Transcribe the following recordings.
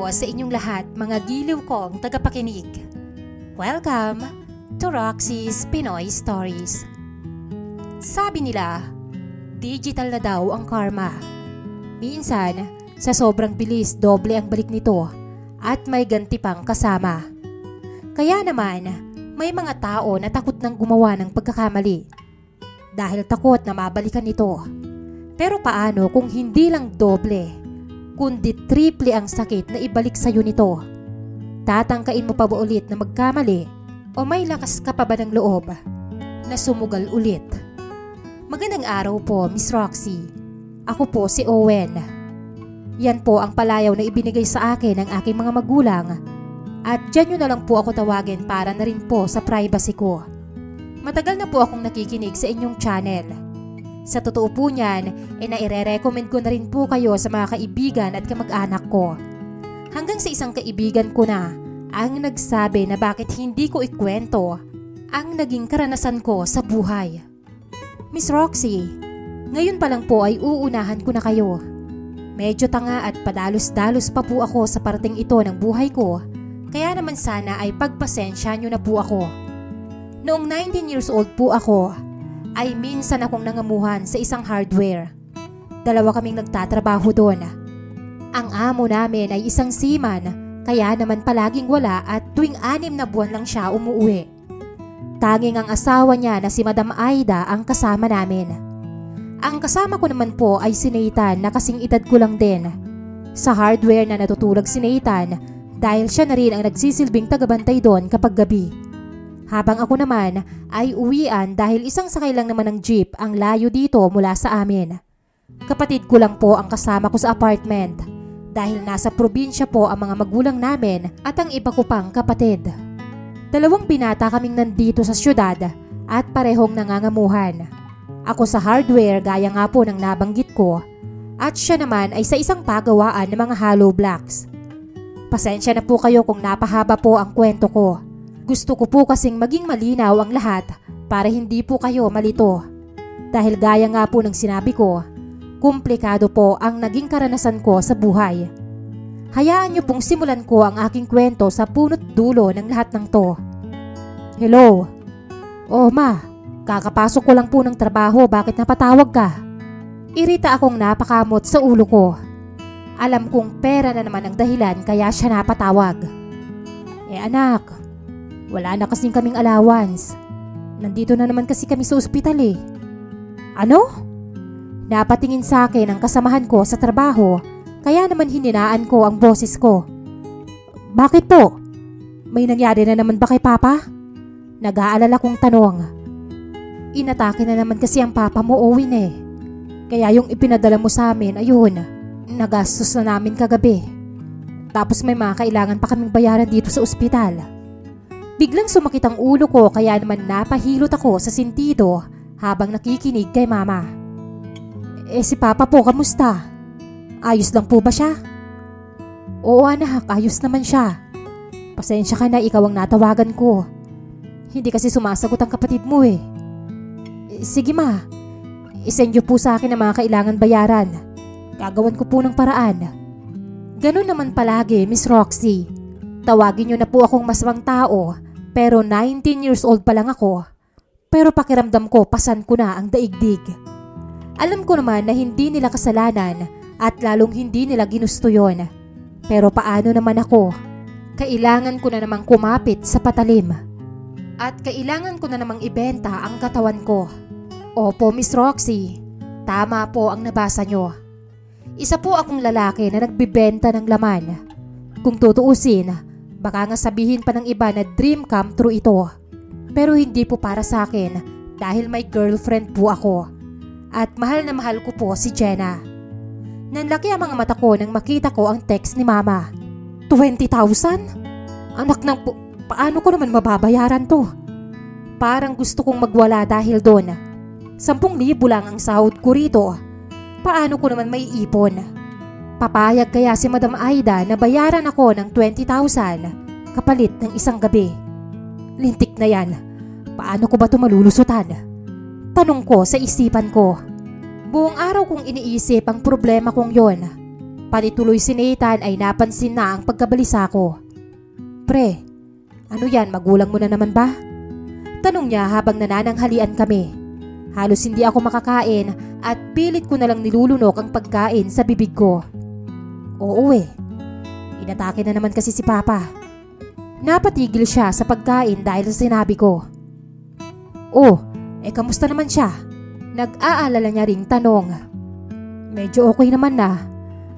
po sa inyong lahat mga giliw kong tagapakinig. Welcome to Roxy's Pinoy Stories. Sabi nila, digital na daw ang karma. Minsan, sa sobrang bilis doble ang balik nito at may ganti pang kasama. Kaya naman, may mga tao na takot nang gumawa ng pagkakamali dahil takot na mabalikan ito. Pero paano kung hindi lang doble, kundi triple ang sakit na ibalik sa'yo nito? Tatangkain mo pa ba ulit na magkamali o may lakas ka pa ba ng loob na sumugal ulit? Magandang araw po, Miss Roxy. Ako po si Owen. Yan po ang palayaw na ibinigay sa akin ng aking mga magulang at dyan nyo na lang po ako tawagin para na rin po sa privacy ko. Matagal na po akong nakikinig sa inyong channel. Sa totoo po niyan, naire-recommend ko na rin po kayo sa mga kaibigan at kamag-anak ko. Hanggang sa isang kaibigan ko na ang nagsabi na bakit hindi ko ikwento ang naging karanasan ko sa buhay. Miss Roxy, ngayon pa lang po ay uunahan ko na kayo. Medyo tanga at padalos-dalos pa po ako sa parting ito ng buhay ko, kaya naman sana ay pagpasensya nyo na po ako. Noong 19 years old po ako, ay minsan akong nangamuhan sa isang hardware. Dalawa kaming nagtatrabaho doon. Ang amo namin ay isang seaman, kaya naman palaging wala at tuwing 6 na buwan lang siya umuwi. Tanging ang asawa niya na si Madam Aida ang kasama namin. Ang kasama ko naman po ay si Nathan na kasing edad ko lang din. Sa hardware na natutulog si Nathan dahil siya na rin ang nagsisilbing tagabantay doon kapag gabi. Habang ako naman ay uwian dahil isang sakay lang naman ng jeep ang layo dito mula sa amin. Kapatid ko lang po ang kasama ko sa apartment dahil nasa probinsya po ang mga magulang namin at ang iba ko pang kapatid. 2 binata kaming nandito sa syudad at parehong nangangamuhan. Ako sa hardware gaya nga po ng nabanggit ko at siya naman ay sa isang pagawaan ng mga hollow blocks. Pasensya na po kayo kung napahaba po ang kwento ko. Gusto ko po kasing maging malinaw ang lahat para hindi po kayo malito. Dahil gaya nga po ng sinabi ko, komplikado po ang naging karanasan ko sa buhay. Hayaan niyo pong simulan ko ang aking kwento sa punot dulo ng lahat ng to. Hello? Oh ma, kakapasok ko lang po ng trabaho, bakit napatawag ka? Irita akong napakamot sa ulo ko. Alam kong pera na naman ang dahilan kaya siya napatawag. Anak, wala na kasing kaming allowance. Nandito na naman kasi kami sa ospital eh. Ano? Napatingin sa akin ang kasamahan ko sa trabaho, kaya naman hininaan ko ang boses ko. Bakit po? May nangyari na naman ba kay Papa? Nag-aalala kong tanong. Inatake na naman kasi ang Papa mo, Owen eh. Kaya yung ipinadala mo sa amin, ayun, nagastos na namin kagabi. Tapos may mga kailangan pa kaming bayaran dito sa ospital. Biglang sumakit ang ulo ko kaya naman napahilot ako sa sentido habang nakikinig kay Mama. Si Papa po, kamusta? Ayos lang po ba siya? Oo anak, ayos naman siya. Pasensya ka na, ikaw ang natawagan ko. Hindi kasi sumasagot ang kapatid mo eh. Sige ma, isend niyo po sa akin ang mga kailangan bayaran. Gagawan ko po ng paraan. Ganun naman palagi, Miss Roxy. Tawagin niyo na po akong masamang tao. Pero 19 years old pa lang ako. Pero pakiramdam ko pasan ko na ang daigdig. Alam ko naman na hindi nila kasalanan at lalong hindi nila ginusto yon. Pero paano naman ako? Kailangan ko na namang kumapit sa patalim. At kailangan ko na namang ibenta ang katawan ko. Opo, Miss Roxy. Tama po ang nabasa nyo. Isa po akong lalaki na nagbibenta ng laman. Kung tutuusin, baka nga sabihin pa ng iba na dream come true ito. Pero hindi po para sa akin dahil may girlfriend po ako. At mahal na mahal ko po si Jenna. Nanlaki ang mga mata ko nang makita ko ang text ni Mama. 20,000? Anak ng paano ko naman mababayaran to? Parang gusto kong magwala dahil doon. 10,000 lang ang sahod ko rito. Paano ko naman may ipon? Papayag kaya si Madam Aida na bayaran ako ng 20,000 kapalit ng isang gabi? Lintik na yan. Paano ko ba ito malulusutan? Tanong ko sa isipan ko. Buong araw kong iniisip ang problema kong yon. Pati tuloy si Nathan ay napansin na ang pagkabalisa ko. Pre, ano yan, magulang mo na naman ba? Tanong niya habang nanananghalian kami. Halos hindi ako makakain at pilit ko na lang nilulunok ang pagkain sa bibig ko. Oo inatake na naman kasi si Papa. Napatigil siya sa pagkain dahil sa sinabi ko. Kamusta naman siya? Nag-aalala niya ring tanong. Medyo okay naman na.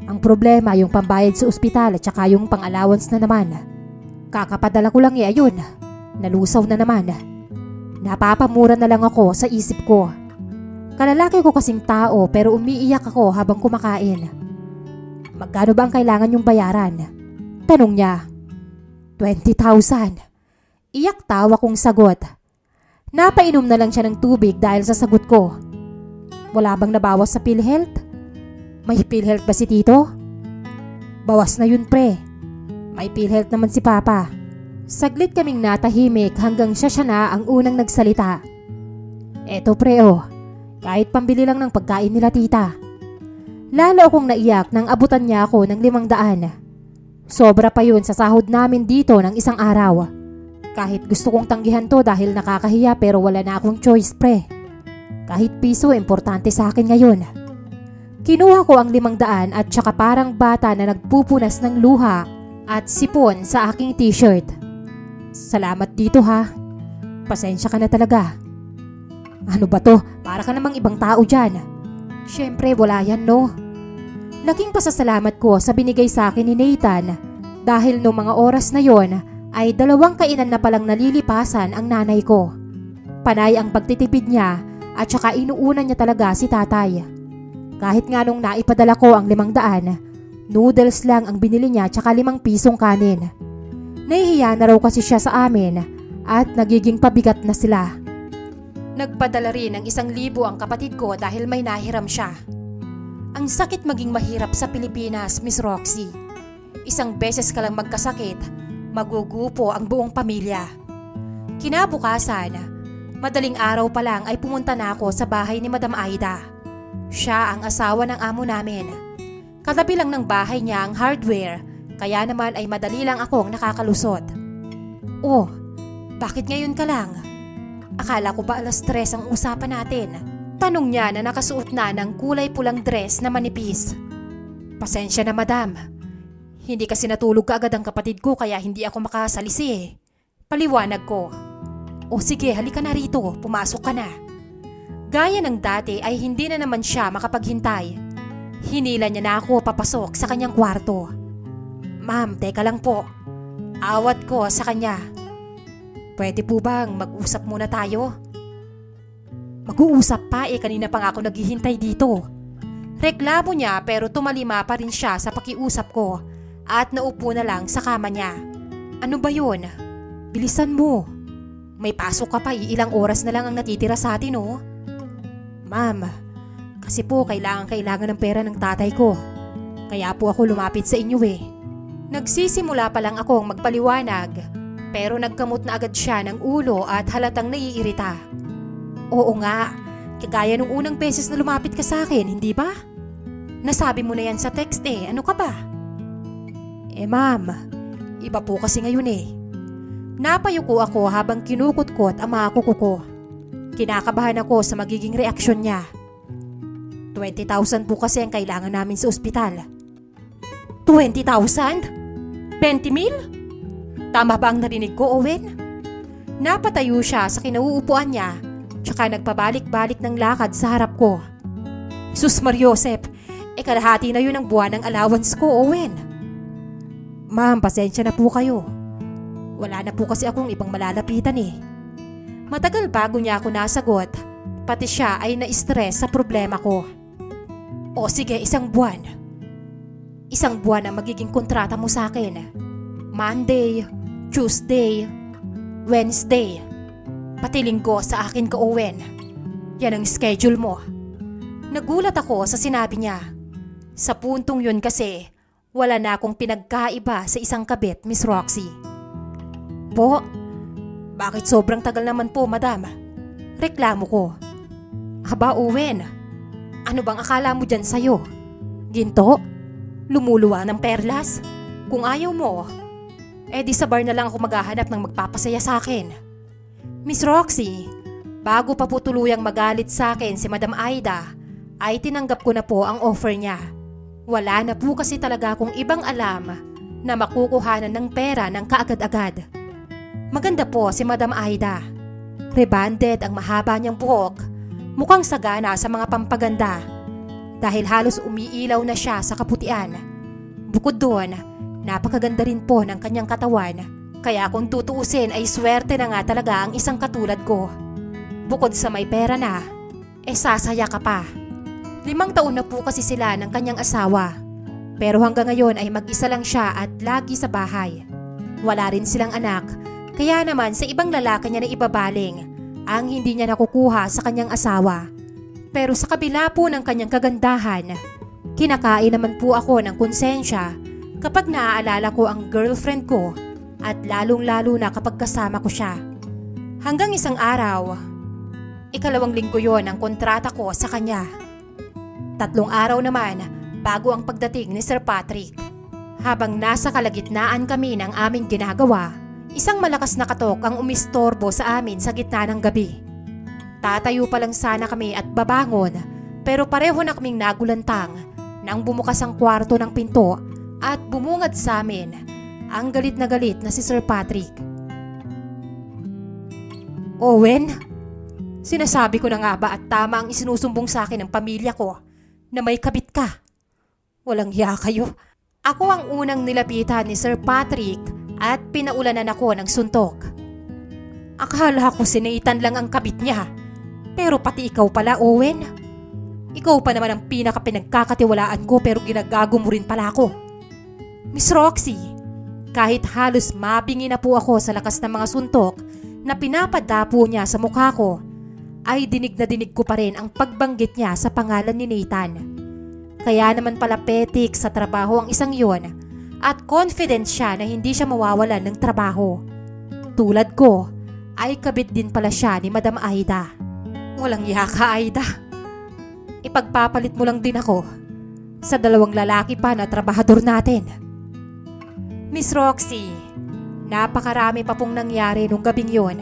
Ang problema yung pambayad sa ospital at saka yung pang-allowance na naman. Kakapadala ko lang ayun. Nalusaw na naman. Napapamura na lang ako sa isip ko. Kalalaki ko kasing tao pero umiiyak ako habang kumakain. Magkano ba ang kailangan yung bayaran? Tanong niya. 20,000. Iyak tawa kong sagot. Napainom na lang siya ng tubig dahil sa sagot ko. Wala bang nabawas sa PhilHealth? May PhilHealth ba si Tito? Bawas na yun pre. May PhilHealth naman si Papa. Saglit kaming natahimik hanggang siya na ang unang nagsalita. Eto pre kahit pambili lang ng pagkain nila tita. Lalo akong naiyak nang abutan niya ako ng 500. Sobra pa yun sa sahod namin dito ng isang araw. Kahit gusto kong tanggihan to dahil nakakahiya pero wala na akong choice pre. Kahit piso importante sa akin ngayon. Kinuha ko ang 500 at saka parang bata na nagpupunas ng luha at sipon sa aking t-shirt. Salamat dito ha. Pasensya ka na talaga. Ano ba to? Para ka namang ibang tao dyan. Siyempre wala yan no. Laking pasasalamat ko sa binigay sa akin ni Nathan dahil no mga oras na yon ay 2 kainan na palang nalilipasan ang nanay ko. Panay ang pagtitipid niya at saka inuuna niya talaga si tatay. Kahit nga nung naipadala ko ang 500, noodles lang ang binili niya at saka 5 pisong kanin. Nahihiya na raw kasi siya sa amin at nagiging pabigat na sila. Nagpadala rin ng 1,000 ang kapatid ko dahil may nahiram siya. Ang sakit maging mahirap sa Pilipinas, Miss Roxy. 1 beses ka lang magkasakit, magugupo ang buong pamilya. Kinabukasan, madaling araw pa lang ay pumunta na ako sa bahay ni Madam Aida. Siya ang asawa ng amo namin. Katabi lang ng bahay niya ang hardware, kaya naman ay madali lang akong nakakalusot. Bakit ngayon ka lang? Akala ko ba 3:00 ang usapan natin? Tanong niya na nakasuot na ng kulay pulang dress na manipis. Pasensya na madam. Hindi kasi natulog kaagad ang kapatid ko kaya hindi ako makasalisi Paliwanag ko. Sige, halika na rito. Pumasok ka na. Gaya ng dati ay hindi na naman siya makapaghintay. Hinila niya na ako papasok sa kanyang kwarto. Ma'am, teka lang po. Awat ko sa kanya. Pwede po bang mag-usap muna tayo? Mag-uusap pa kanina pa nga ako naghihintay dito. Reklamo niya pero tumalima pa rin siya sa pakiusap ko at naupo na lang sa kama niya. Ano ba yun? Bilisan mo. May pasok ka pa, ilang oras na lang ang natitira sa atin Ma'am, kasi po kailangan ng pera ng tatay ko. Kaya po ako lumapit sa inyo Nagsisimula pa lang akong magpaliwanag. Pero nagkamot na agad siya ng ulo at halatang naiirita. Oo nga, kagaya nung unang beses na lumapit ka sa akin, hindi ba? Nasabi mo na yan sa text ano ka ba? Ma'am, iba po kasi ngayon Napayuko ako habang kinukutkot ang mga kuko ko. Kinakabahan ako sa magiging reaksyon niya. 20,000 po kasi ang kailangan namin sa ospital. 20,000? 20,000? Tama ba ang narinig ko, Owen? Napatayo siya sa kinauupuan niya, tsaka nagpabalik-balik ng lakad sa harap ko. Sus Mariosep, kalahati na yun ang buwan ng allowance ko, Owen. Ma'am, pasensya na po kayo. Wala na po kasi akong ibang malalapitan Matagal bago niya ako nasagot, pati siya ay na-stress sa problema ko. Sige, 1 buwan. 1 buwan ang magiging kontrata mo sa akin. Monday, Tuesday, Wednesday. Pati Linggo sa akin ka, Owen. Yan ang schedule mo. Nagulat ako sa sinabi niya. Sa puntong yun kasi, wala na akong pinagkaiba sa isang kabit, Miss Roxy. Po? Bakit sobrang tagal naman po, madam? Reklamo ko. Aba, Owen. Ano bang akala mo dyan sa'yo? Ginto? Lumuluwa ng perlas? Kung ayaw mo, di sa bar na lang ako maghahanap ng magpapasaya sa akin. Miss Roxy, bago pa po tuluyang magalit sa akin si Madam Aida, ay tinanggap ko na po ang offer niya. Wala na po kasi talaga akong ibang alam na makukuhanan ng pera ng kaagad-agad. Maganda po si Madam Aida. Rebonded ang mahaba niyang buhok, mukhang sagana sa mga pampaganda. Dahil halos umiilaw na siya sa kaputian. Bukod doon, napakaganda rin po ng kanyang katawan. Kaya kung tutuusin ay swerte na nga talaga ang isang katulad ko. Bukod sa may pera na, sasaya ka pa. 5 taon na po kasi sila ng kanyang asawa. Pero hanggang ngayon ay mag-isa lang siya at lagi sa bahay. Wala rin silang anak, kaya naman sa ibang lalaki niya na ibabaling ang hindi niya nakukuha sa kanyang asawa. Pero sa kabila po ng kanyang kagandahan, kinakain naman po ako ng konsensya kapag naaalala ko ang girlfriend ko at lalong-lalo na kapag kasama ko siya. Hanggang isang araw, 2 linggo yon ang kontrata ko sa kanya. 3 araw naman bago ang pagdating ni Sir Patrick. Habang nasa kalagitnaan kami ng aming ginagawa, isang malakas na katok ang umistorbo sa amin sa gitna ng gabi. Tatayo pa lang sana kami at babangon, pero pareho na kaming nagulantang nang bumukas ang kwarto ng pinto at bumungad sa amin ang galit na si Sir Patrick. Owen, sinasabi ko na nga ba at tama ang isinusumbong sa akin ng pamilya ko na may kabit ka? Walang hiya kayo. Ako ang unang nilapitan ni Sir Patrick at pinaulanan ako ng suntok. Akala ko si Nathan lang ang kabit niya. Pero pati ikaw pala, Owen. Ikaw pa naman ang pinaka-pinagkakatiwalaan ko pero ginagago mo rin pala ako. Miss Roxy, kahit halos mabingi na po ako sa lakas ng mga suntok na pinapadapo niya sa mukha ko, ay dinig na dinig ko pa rin ang pagbanggit niya sa pangalan ni Nathan. Kaya naman pala petik sa trabaho ang isang yon at confident siya na hindi siya mawawalan ng trabaho. Tulad ko, ay kabit din pala siya ni Madam Aida. Walang iya ka, Aida. Ipagpapalit mo lang din ako sa 2 lalaki pa na trabahador natin. Miss Roxy, napakarami pa pong nangyari nung gabing yon,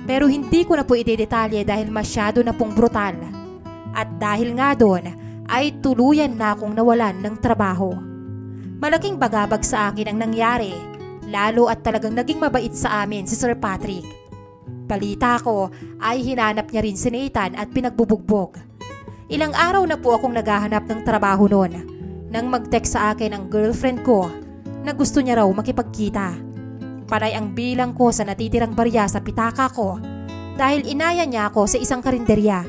pero hindi ko na po idedetalye dahil masyado na pong brutal. At dahil nga doon, ay tuluyan na akong nawalan ng trabaho. Malaking bagabag sa akin ang nangyari, lalo at talagang naging mabait sa amin si Sir Patrick. Balita ko ay hinanap niya rin si Nathan at pinagbubugbog. Ilang araw na po akong naghahanap ng trabaho noon nang mag-text sa akin ang girlfriend ko na gusto niya raw makipagkita. Panay ang bilang ko sa natitirang barya sa pitaka ko dahil inaya niya ako sa isang karinderya.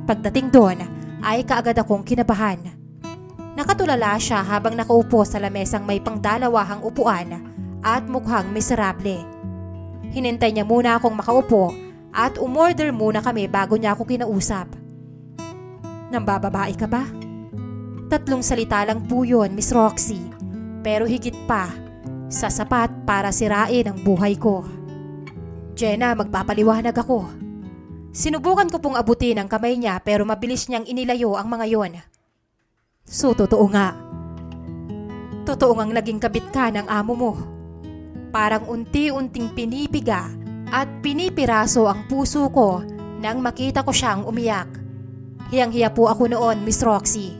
Pagdating doon ay kaagad akong kinabahan. Nakatulala siya habang nakaupo sa lamesang may pangdalawahang upuan at mukhang miserable. Hinintay niya muna akong makaupo at umorder muna kami bago niya ako kinausap. Nambababae ka ba? 3 salita lang po yun, Miss Roxy. Pero higit pa, sa sapat para sirain ang buhay ko. Jenna, magpapaliwanag ako. Sinubukan ko pong abutin ang kamay niya pero mabilis niyang inilayo ang mga yon. So, totoo nga. Totoo ngang naging kabit ka ng amo mo. Parang unti-unting pinipiga at pinipiraso ang puso ko nang makita ko siyang umiyak. Hiyang-hiya po ako noon, Miss Roxy.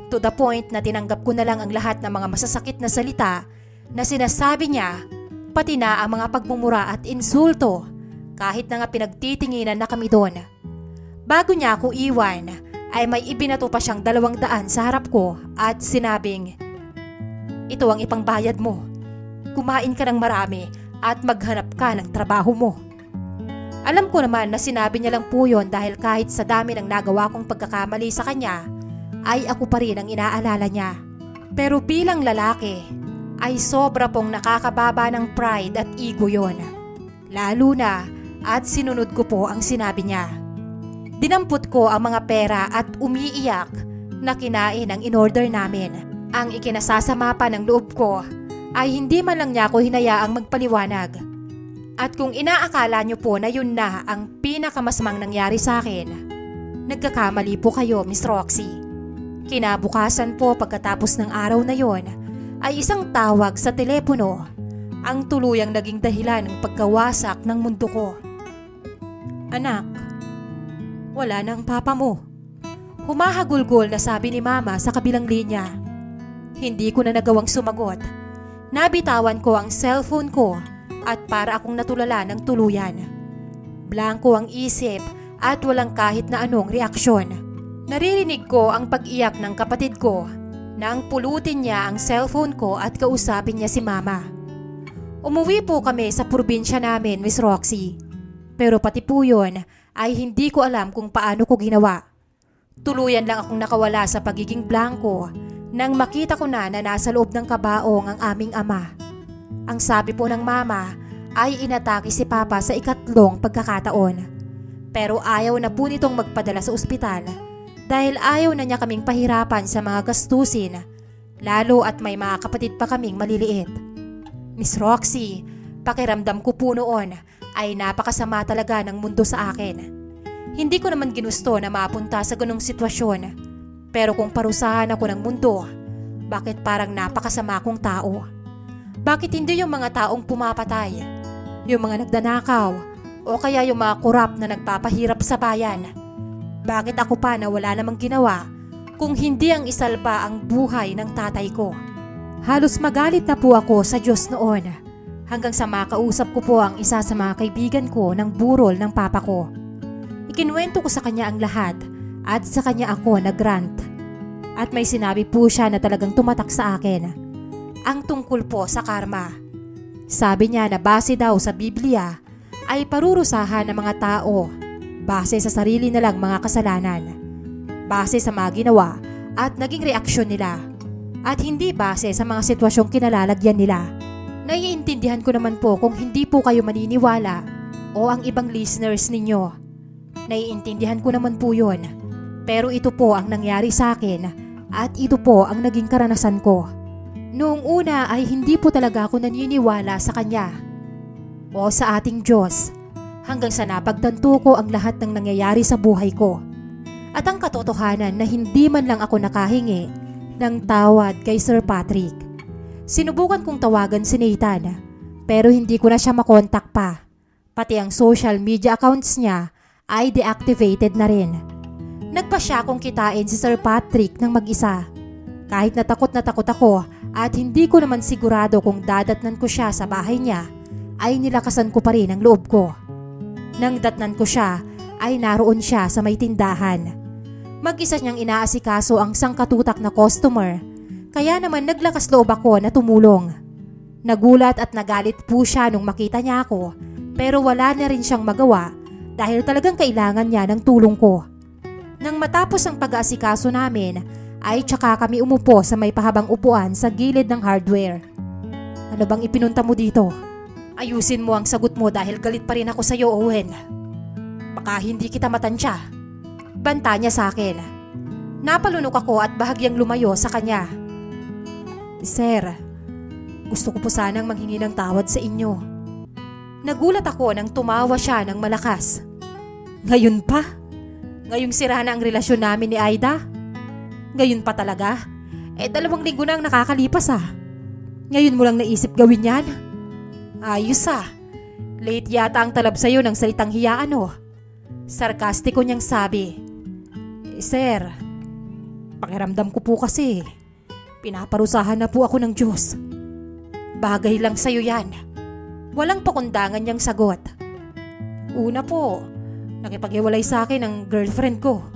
To the point na tinanggap ko na lang ang lahat ng mga masasakit na salita na sinasabi niya, pati na ang mga pagmumura at insulto, kahit na nga pinagtitinginan na kami doon. Bago niya ako iwan, ay may ibinato pa siyang 200 sa harap ko at sinabing, ito ang ipangbayad mo. Kumain ka ng marami at maghanap ka ng trabaho mo. Alam ko naman na sinabi niya lang po yun dahil kahit sa dami ng nagawa kong pagkakamali sa kanya, ay ako pa rin ang inaalala niya. Pero bilang lalaki, ay sobra pong nakakababa ng pride at ego yon. Lalo na at sinunod ko po ang sinabi niya. Dinampot ko ang mga pera at umiiyak na kinain ang in-order namin. Ang ikinasasama pa ng loob ko ay hindi man lang niya ako hinayaang magpaliwanag. At kung inaakala niyo po na yun na ang pinakamasmang nangyari sa akin, nagkakamali po kayo, Miss Roxy. Kinabukasan po pagkatapos ng araw na yon ay isang tawag sa telepono ang tuluyang naging dahilan ng pagkawasak ng mundo ko. Anak, wala na ang papa mo. Humahagulgol na sabi ni mama sa kabilang linya. Hindi ko na nagawang sumagot. Nabitawan ko ang cellphone ko at para akong natulala ng tuluyan. Blanko ang isip at walang kahit na anong reaksyon. Naririnig ko ang pag-iyak ng kapatid ko nang pulutin niya ang cellphone ko at kausapin niya si mama. Umuwi po kami sa probinsya namin, Miss Roxy. Pero pati po yun ay hindi ko alam kung paano ko ginawa. Tuluyan lang akong nakawala sa pagiging blanko nang makita ko na nasa loob ng kabaong ang aming ama. Ang sabi po ng mama ay inatake si papa sa ikatlong pagkakataon. Pero ayaw na po nitong magpadala sa ospital dahil ayaw na niya kaming pahirapan sa mga gastusin, lalo at may mga kapatid pa kaming maliliit. Miss Roxy, pakiramdam ko po noon ay napakasama talaga ng mundo sa akin. Hindi ko naman ginusto na mapunta sa ganong sitwasyon. Pero kung parusahan ako ng mundo, bakit parang napakasama kong tao? Bakit hindi yung mga taong pumapatay, yung mga nagdanakaw, o kaya yung mga korap na nagpapahirap sa bayan? Bakit ako pa na wala namang ginawa kung hindi ang isalba ang buhay ng tatay ko? Halos magalit na po ako sa Diyos noon hanggang sa makausap ko po ang isa sa mga kaibigan ko ng burol ng papa ko. Ikinuwento ko sa kanya ang lahat at sa kanya ako nag-rant. At may sinabi po siya na talagang tumatak sa akin. Ang tungkol po sa karma. Sabi niya na base daw sa Biblia ay parurusahan ng mga tao base sa sarili nilang mga kasalanan, base sa mga ginawa at naging reaksyon nila, at hindi base sa mga sitwasyong kinalalagyan nila. Naiintindihan ko naman po kung hindi po kayo maniniwala o ang ibang listeners ninyo. Naiintindihan ko naman po yun. Pero ito po ang nangyari sa akin at ito po ang naging karanasan ko. Noong una ay hindi po talaga ako naniniwala sa Kanya o sa ating Diyos hanggang sa napagtanto ko ang lahat ng nangyayari sa buhay ko. At ang katotohanan na hindi man lang ako nakahingi ng tawad kay Sir Patrick. Sinubukan kong tawagan si Nathan pero hindi ko na siya makontak pa. Pati ang social media accounts niya ay deactivated na rin. Nagpa siya kong kitain si Sir Patrick ng mag-isa. Kahit na takot ako at hindi ko naman sigurado kung dadatnan ko siya sa bahay niya, ay nilakasan ko pa rin ang loob ko. Nang datnan ko siya, ay naroon siya sa may tindahan. Mag-isa niyang inaasikaso ang sangkatutak na customer, kaya naman naglakas loob ako na tumulong. Nagulat at nagalit po siya nung makita niya ako, pero wala na rin siyang magawa dahil talagang kailangan niya ng tulong ko. Nang matapos ang pag-aasikaso namin, ay tsaka kami umupo sa may pahabang upuan sa gilid ng hardware. Ano bang ipinunta mo dito? Ayusin mo ang sagot mo dahil galit pa rin ako sa iyo, Owen. Baka hindi kita matansya. Banta niya sa akin. Napalunok ako at bahagyang lumayo sa kanya. Sir, gusto ko po sanang manghingi ng tawad sa inyo. Nagulat ako nang tumawa siya ng malakas. Ngayon pa? Ngayong sira na ang relasyon namin ni Aida? Ngayon pa talaga? 2 linggo na ang nakakalipas Ngayon mo lang naisip gawin yan? Ayos Late yata ang talab sa'yo ng salitang hiya Sarkastiko niyang sabi. Sir, pakiramdam ko po kasi pinaparusahan na po ako ng Diyos. Bagay lang sa'yo yan. Walang pakundangan niyang sagot. Una po, nakipaghiwalay sa akin ang girlfriend ko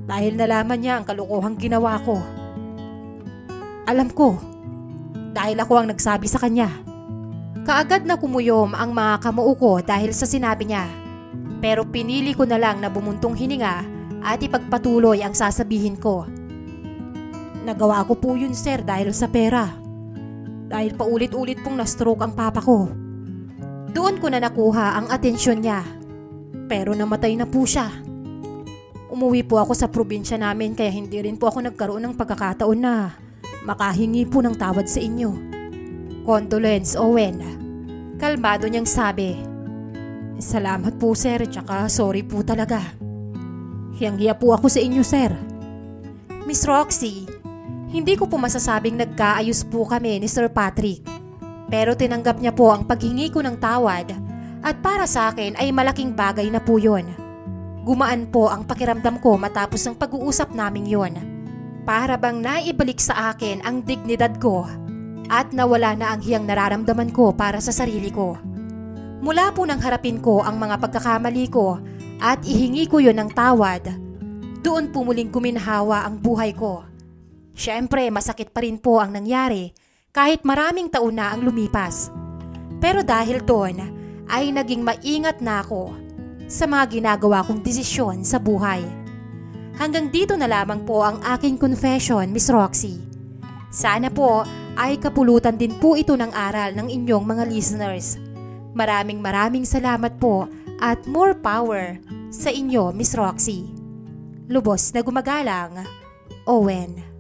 dahil nalaman niya ang kalokohang ginawa ko. Alam ko, dahil ako ang nagsabi sa kanya. Kaagad na kumuyom ang mga kamao ko dahil sa sinabi niya. Pero pinili ko na lang na bumuntong hininga at ipagpatuloy ang sasabihin ko. Nagawa ko po yun, sir, dahil sa pera. Dahil paulit-ulit pong na-stroke ang papa ko. Doon ko na nakuha ang atensyon niya. Pero namatay na po siya. Umuwi po ako sa probinsya namin kaya hindi rin po ako nagkaroon ng pagkakataon na makahingi po ng tawad sa inyo. Condolence, Owen. Kalmado niyang sabi. Salamat po, sir, tsaka sorry po talaga. Hiyang-hiya po ako sa inyo, sir. Miss Roxy, hindi ko po masasabing nagkaayos po kami ni Sir Patrick. Pero tinanggap niya po ang paghingi ko ng tawad at para sa akin ay malaking bagay na po yun. Gumaan po ang pakiramdam ko matapos ang pag-uusap naming yon. Para bang naibalik sa akin ang dignidad ko at nawala na ang hiyang nararamdaman ko para sa sarili ko. Mula po nang harapin ko ang mga pagkakamali ko at ihingi ko yon ng tawad, doon po muling guminhawa ang buhay ko. Siyempre, masakit pa rin po ang nangyari kahit maraming taon na ang lumipas. Pero dahil doon ay naging maingat na ako sa mga ginagawa kong desisyon sa buhay. Hanggang dito na lamang po ang aking confession, Miss Roxy. Sana po ay kapulutan din po ito ng aral ng inyong mga listeners. Maraming salamat po at more power sa inyo, Miss Roxy. Lubos na gumagalang, Owen.